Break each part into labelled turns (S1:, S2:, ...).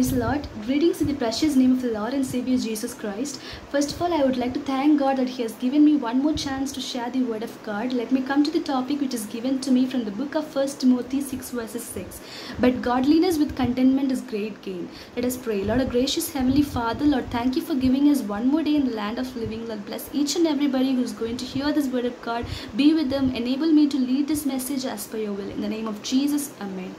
S1: Praise the Lord. Greetings in the precious name of the Lord and Savior Jesus Christ. First of all, I would like to thank God that He has given me one more chance to share the Word of God. Let me come to the topic which is given to me from the book of 1 Timothy 6 verses 6. But godliness with contentment is great gain. Let us pray. Lord, our gracious Heavenly Father, Lord, thank you for giving us one more day in the land of living. Lord, bless each and everybody who is going to hear this Word of God. Be with them. Enable me to lead this message as per your will. In the name of Jesus, Amen.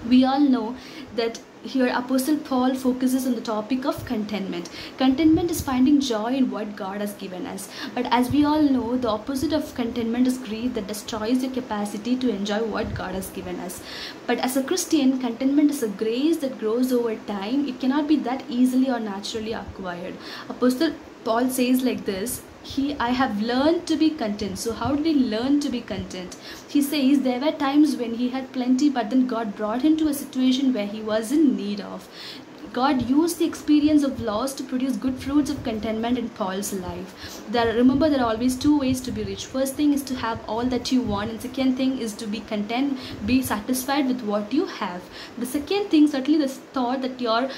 S1: We all know that here Apostle Paul focuses on the topic of contentment. Contentment is finding joy in what God has given us. But as we all know, the opposite of contentment is greed that destroys your capacity to enjoy what God has given us. But as a Christian, contentment is a grace that grows over time. It cannot be that easily or naturally acquired. Apostle Paul says like this, I have learned to be content. So how did he learn to be content? He says there were times when he had plenty, but then God brought him to a situation where he was in need of. God used the experience of loss to produce good fruits of contentment in Paul's life. Remember, there are always two ways to be rich. First thing is to have all that you want, and second thing is to be content, be satisfied with what you have. The second thing, certainly the thought that you're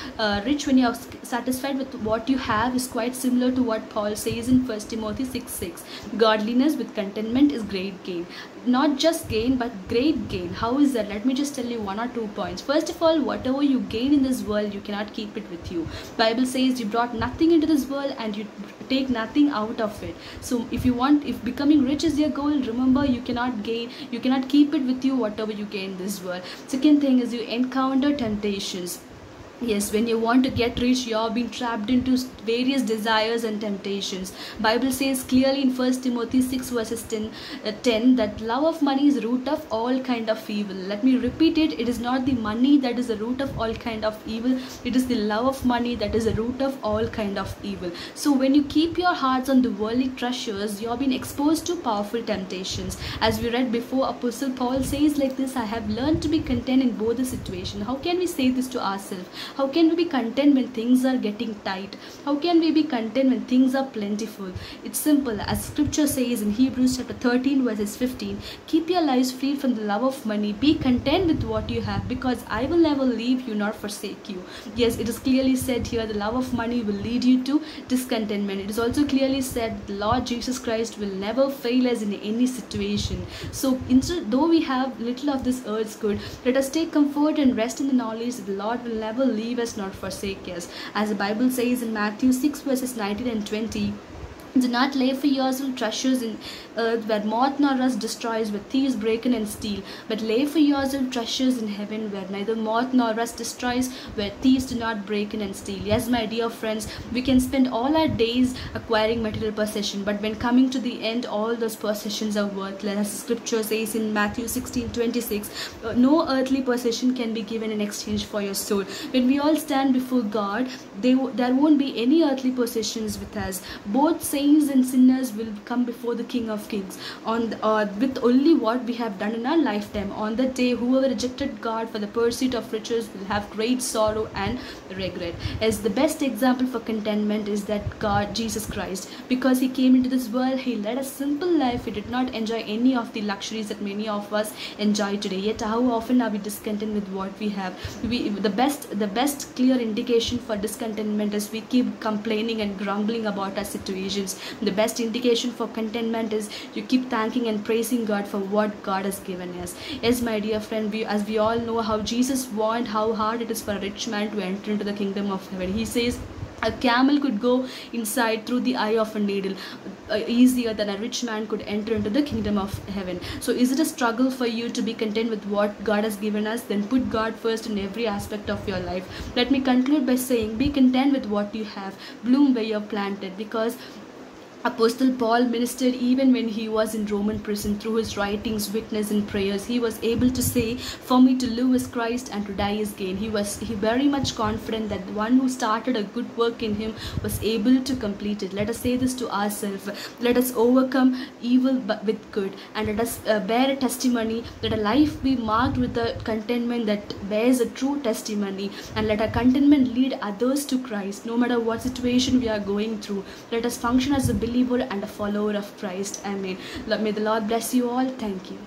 S1: rich when you're satisfied with what you have, is quite similar to what Paul says in 1 Timothy 6:6. Godliness with contentment is great gain. Not just gain, but great gain. How is that? Let me just tell you one or 2 points. First of all, whatever you gain in this world, you cannot keep it with you. Bible says you brought nothing into this world and you take nothing out of it. So if becoming rich is your goal, remember you cannot keep it with you whatever you gain in this world. Second thing is you encounter temptations. Yes, when you want to get rich, you are being trapped into various desires and temptations. Bible says clearly in 1 Timothy 6 verses 10 that love of money is the root of all kind of evil. Let me repeat it. It is not the money that is the root of all kind of evil. It is the love of money that is the root of all kind of evil. So when you keep your hearts on the worldly treasures, you are being exposed to powerful temptations. As we read before, Apostle Paul says like this, I have learned to be content in both the situations. How can we say this to ourselves? How can we be content when things are getting tight? How can we be content when things are plentiful? It's simple. As scripture says in Hebrews chapter 13 verses 15, keep your lives free from the love of money. Be content with what you have, because I will never leave you nor forsake you. Yes, it is clearly said here the love of money will lead you to discontentment. It is also clearly said the Lord Jesus Christ will never fail us in any situation. So though we have little of this earth's good, let us take comfort and rest in the knowledge that the Lord will never leave us nor forsake us. As the Bible says in Matthew 6 verses 19 and 20, do not lay for yourself treasures in earth where moth nor rust destroys, where thieves break in and steal, but lay for yourself treasures in heaven where neither moth nor rust destroys, where thieves do not break in and steal. Yes, my dear friends, we can spend all our days acquiring material possession, but when coming to the end, all those possessions are worthless. As scripture says in Matthew 16:26, no earthly possession can be given in exchange for your soul. When we all stand before God, there won't be any earthly possessions with us. Both saints and sinners will come before the King of Kings with only what we have done in our lifetime. On that day, whoever rejected God for the pursuit of riches will have great sorrow and regret. As the best example for contentment is that God, Jesus Christ, because He came into this world, He led a simple life. He did not enjoy any of the luxuries that many of us enjoy today. Yet how often are we discontent with what we have? The best clear indication for discontentment is we keep complaining and grumbling about our situations. The best indication for contentment is you keep thanking and praising God for what God has given us. Yes, my dear friend, as we all know how Jesus warned how hard it is for a rich man to enter into the kingdom of heaven. He says a camel could go inside through the eye of a needle easier than a rich man could enter into the kingdom of heaven. So is it a struggle for you to be content with what God has given us? Then put God first in every aspect of your life. Let me conclude by saying, be content with what you have. Bloom where you're planted, because Apostle Paul ministered even when he was in Roman prison. Through his writings, witness and prayers, he was able to say, for me to live is Christ and to die is gain. He very much confident that the one who started a good work in him was able to complete it. Let us say this to ourselves. Let us overcome evil with good, and let us bear a testimony. Let a life be marked with a contentment that bears a true testimony, and let our contentment lead others to Christ. No matter what situation we are going through, let us function as a believer and a follower of Christ. Amen. May the Lord bless you all. Thank you.